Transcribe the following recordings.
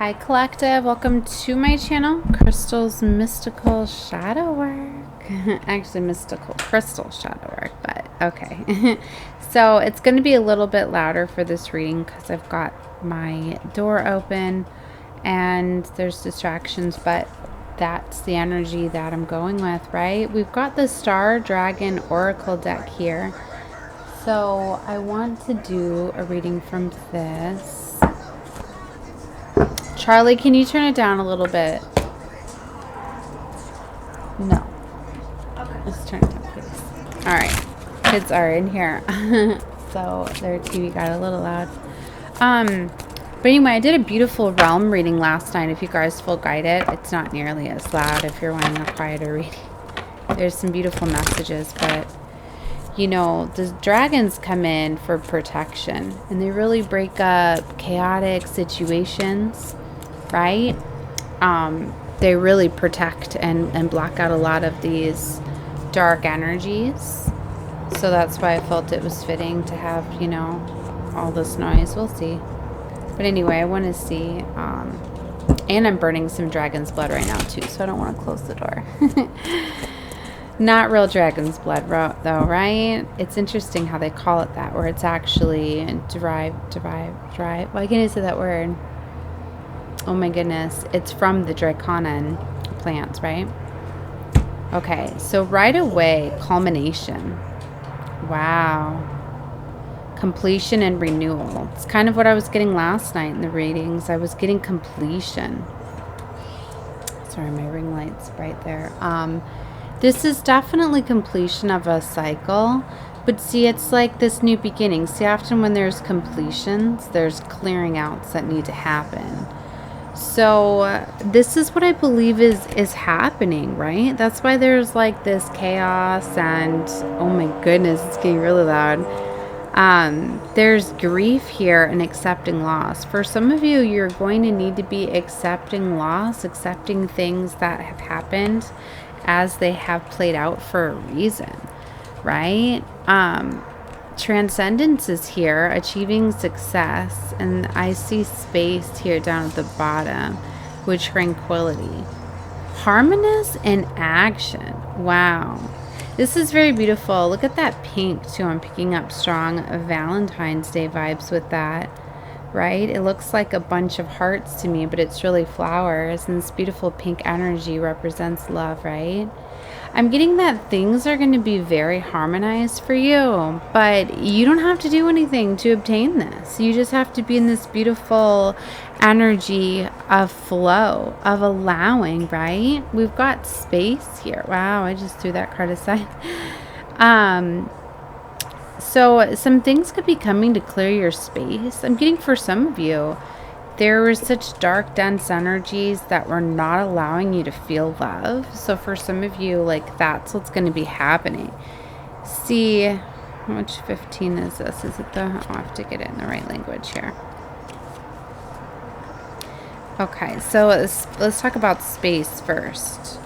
Hi Collective, welcome to my channel, Crystal's Mystical Shadow Work. Actually mystical crystal shadow work, but okay. So it's going to be a little bit louder for this reading because I've got my door open and there's distractions, but that's the energy that I'm going with, right? We've got the Star Dragon Oracle deck here. So I want to do a reading from this. Charlie, can you turn it down a little bit? No. Okay. Let's turn it down, please. Alright. Kids are in here. So their TV got a little loud. But anyway, I did a beautiful realm reading last night. If you guys feel guided, it's not nearly as loud if you're wanting a quieter reading. There's some beautiful messages, but you know, the dragons come in for protection and they really break up chaotic situations, right? They really protect and block out a lot of these dark energies. So that's why I felt it was fitting to have, you know, all this noise. We'll see. But anyway, I want to see, and I'm burning some dragon's blood right now too, so I don't want to close the door. Not real dragon's blood, though, right? It's interesting how they call it that, where it's actually derived. Why can't I say that word? Oh my goodness. It's from the draconin plants, right? Okay, so right away, culmination. Wow. Completion and renewal. It's kind of what I was getting last night in the readings. I was getting completion. Sorry, my ring light's right there. This is definitely completion of a cycle, but see, it's like this new beginning. See, often when there's completions, there's clearing outs that need to happen. So this is what I believe is happening, right? That's why there's like this chaos and, oh my goodness, it's getting really loud. There's grief here and accepting loss. For some of you, you're going to need to be accepting loss, accepting things that have happened as they have played out for a reason, right? Transcendence is here, achieving success, and I see space here down at the bottom with tranquility. Harmonious in action. Wow. This is very beautiful. Look at that pink too. I'm picking up strong Valentine's Day vibes with that, right? It looks like a bunch of hearts to me, but it's really flowers, and this beautiful pink energy represents love, right? I'm getting that things are going to be very harmonized for you, but you don't have to do anything to obtain this. You just have to be in this beautiful energy of flow, of allowing, right? We've got space here. Wow, I just threw that card aside. So some things could be coming to clear your space. I'm getting for some of you, there were such dark, dense energies that were not allowing you to feel love. So for some of you, like, that's what's going to be happening. See, how much 15 is this? Is it the, I'll have to get it in the right language here. Okay, so let's talk about space first.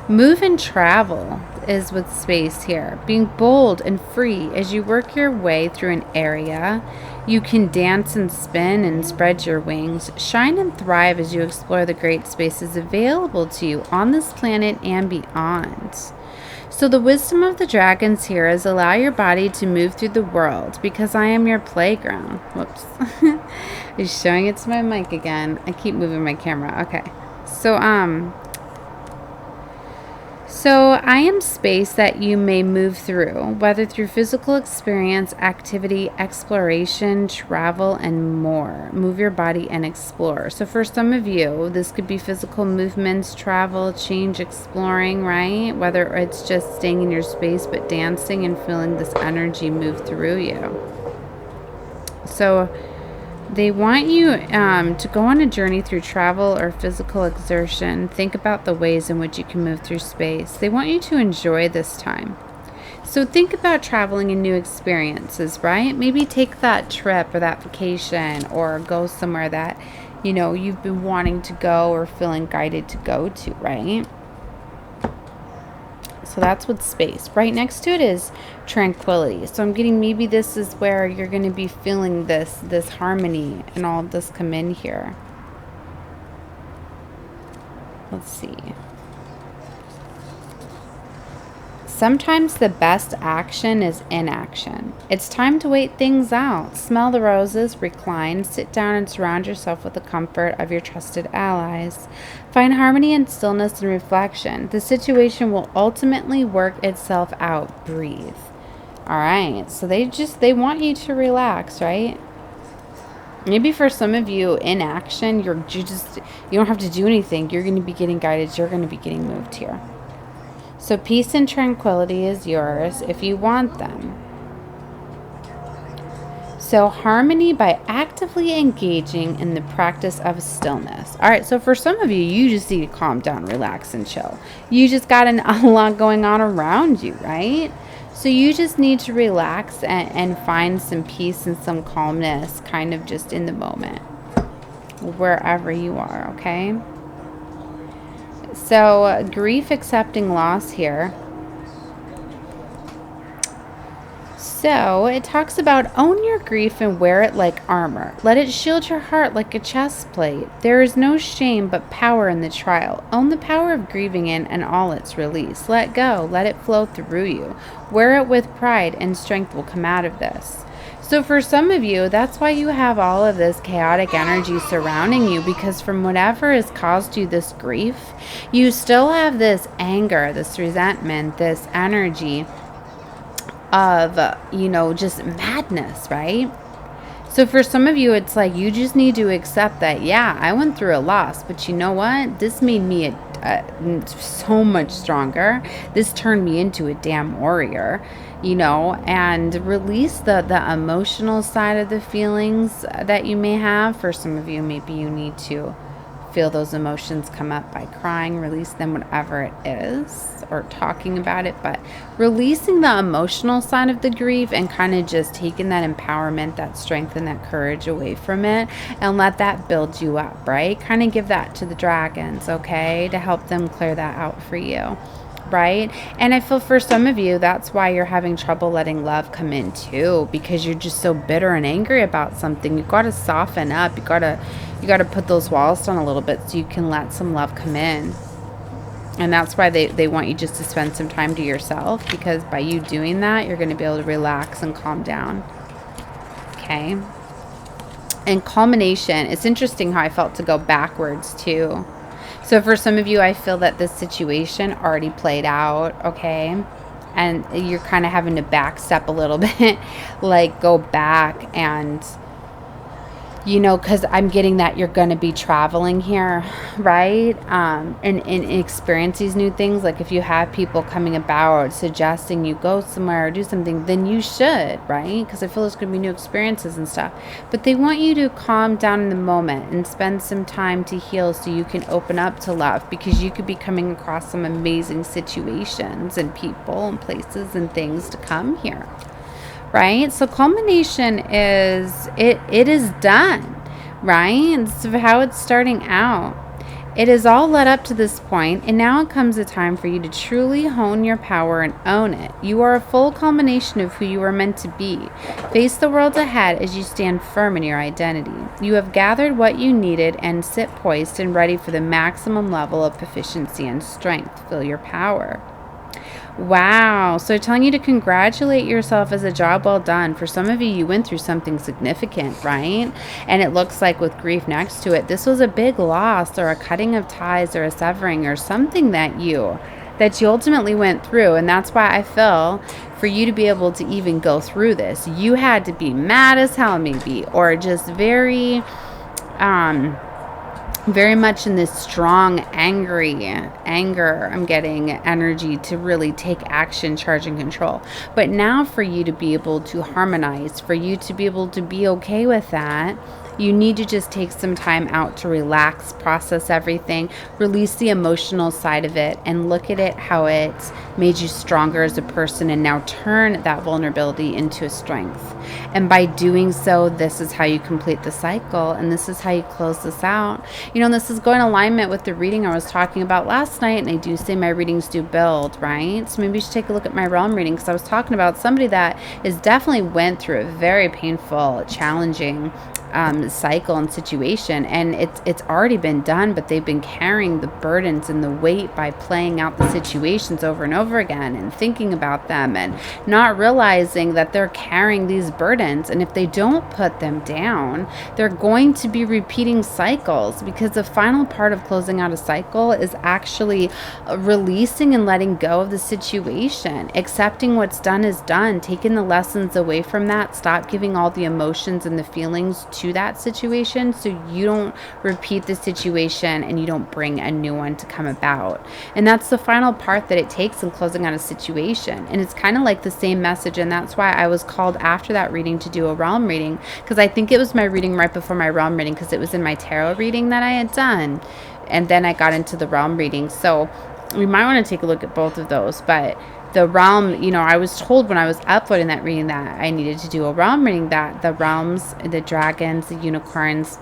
Move and travel is with space here. Being bold and free as you work your way through an area. You can dance and spin and spread your wings. Shine and thrive as you explore the great spaces available to you on this planet and beyond. So the wisdom of the dragons here is allow your body to move through the world because I am your playground. Whoops. Just showing it to my mic again. I keep moving my camera. Okay. So I am space that you may move through, whether through physical experience, activity, exploration, travel, and more. Move your body and explore. So for some of you, this could be physical movements, travel, change, exploring, right? Whether it's just staying in your space, but dancing and feeling this energy move through you. So they want you to go on a journey through travel or physical exertion. Think about the ways in which you can move through space. They want you to enjoy this time. So think about traveling and new experiences, right? Maybe take that trip or that vacation or go somewhere that, you know, you've been wanting to go or feeling guided to go to, right? So that's what space. Right next to it is tranquility. So I'm getting maybe this is where you're going to be feeling this harmony and all of this come in here. Let's see. Sometimes the best action is inaction. It's time to wait things out. Smell the roses, recline, sit down, and surround yourself with the comfort of your trusted allies. Find harmony and stillness and reflection. The situation will ultimately work itself out. Breathe. All right. So they want you to relax, right? Maybe for some of you, in action, you don't have to do anything. You're going to be getting guided. You're going to be getting moved here. So peace and tranquility is yours if you want them. So harmony by actively engaging in the practice of stillness. All right, so for some of you, you just need to calm down, relax, and chill. You just got a lot going on around you, right? So you just need to relax and find some peace and some calmness kind of just in the moment, wherever you are, okay? So grief, accepting loss here. So it talks about own your grief and wear it like armor. Let it shield your heart like a chest plate. There is no shame but power in the trial. Own the power of grieving in and all its release. Let go. Let it flow through you. Wear it with pride and strength will come out of this. So for some of you, that's why you have all of this chaotic energy surrounding you, because from whatever has caused you this grief, you still have this anger, this resentment, this energy of, just madness, right? So for some of you, it's like you just need to accept that, yeah, I went through a loss, but you know what? This made me so much stronger. This turned me into a damn warrior, and release the emotional side of the feelings that you may have. For some of you, maybe you need to feel those emotions come up by crying, release them, whatever it is, or talking about it, but releasing the emotional side of the grief and kind of just taking that empowerment, that strength, and that courage away from it and let that build you up, right? Kind of give that to the dragons, okay, to help them clear that out for you. Right? And I feel for some of you, that's why you're having trouble letting love come in too, because you're just so bitter and angry about something. You've got to soften up. You got to put those walls down a little bit so you can let some love come in. And that's why they want you just to spend some time to yourself, because by you doing that, you're going to be able to relax and calm down. Okay? And culmination, it's interesting how I felt to go backwards too. So for some of you, I feel that this situation already played out, okay? And you're kind of having to backstep a little bit, like go back and, because I'm getting that you're going to be traveling here, right? And experience these new things. Like if you have people coming about suggesting you go somewhere or do something, then you should, right? Because I feel there's going to be new experiences and stuff. But they want you to calm down in the moment and spend some time to heal so you can open up to love, because you could be coming across some amazing situations and people and places and things to come here. Right? So culmination is, it is done, right? It's how it's starting out. It is all led up to this point, and now it comes a time for you to truly hone your power and own it. You are a full culmination of who you are meant to be. Face the world ahead as you stand firm in your identity. You have gathered what you needed and sit poised and ready for the maximum level of proficiency and strength. Feel your power. Wow. So telling you to congratulate yourself as a job well done. For some of you, you went through something significant, right? And it looks like with grief next to it, this was a big loss or a cutting of ties or a severing or something that you ultimately went through. And that's why I feel for you to be able to even go through this, you had to be mad as hell maybe, or just very much in this strong anger, I'm getting energy to really take action, charge, and control. But now for you to be able to harmonize, for you to be able to be okay with that, you need to just take some time out to relax, process everything, release the emotional side of it, and look at it how it made you stronger as a person, and now turn that vulnerability into a strength. And by doing so, this is how you complete the cycle, and this is how you close this out. This is going in alignment with the reading I was talking about last night, and I do say my readings do build, right? So maybe you should take a look at my realm reading, because I was talking about somebody that is definitely went through a very painful, challenging cycle and situation, and it's already been done, but they've been carrying the burdens and the weight by playing out the situations over and over again and thinking about them and not realizing that they're carrying these burdens, and if they don't put them down, they're going to be repeating cycles, because the final part of closing out a cycle is actually releasing and letting go of the situation, accepting what's done is done, taking the lessons away from that, stop giving all the emotions and the feelings to that situation so you don't repeat the situation and you don't bring a new one to come about. And that's the final part that it takes in closing out a situation. And it's kind of like the same message, and that's why I was called after that reading to do a realm reading, because I think it was my reading right before my realm reading, because it was in my tarot reading that I had done, and then I got into the realm reading. So we might want to take a look at both of those. But the realm, you know, I was told when I was uploading that reading that I needed to do a realm reading, that the realms, the dragons, the unicorns,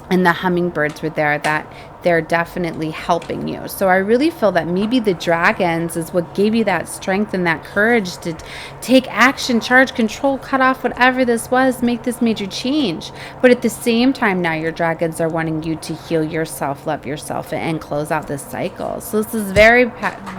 and the hummingbirds were there, that they're definitely helping you. So I really feel that maybe the dragons is what gave you that strength and that courage to take action, charge, control, cut off whatever this was, make this major change. But at the same time, now your dragons are wanting you to heal yourself, love yourself, and close out this cycle. So this is very,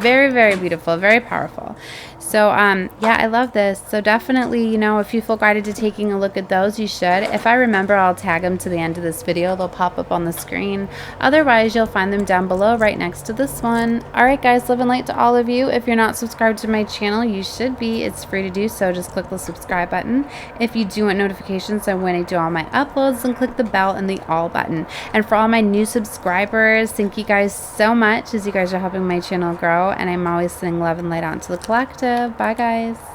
very beautiful, very powerful. So, yeah, I love this. So definitely, you know, if you feel guided to taking a look at those, you should. If I remember, I'll tag them to the end of this video. They'll pop up on the screen. Otherwise, you'll find them down below right next to this one. All right, guys, love and light to all of you. If you're not subscribed to my channel, you should be. It's free to do so. Just click the subscribe button. If you do want notifications on when I do all my uploads, then click the bell and the all button. And for all my new subscribers, thank you guys so much, as you guys are helping my channel grow. And I'm always sending love and light out to the collective. Bye, guys.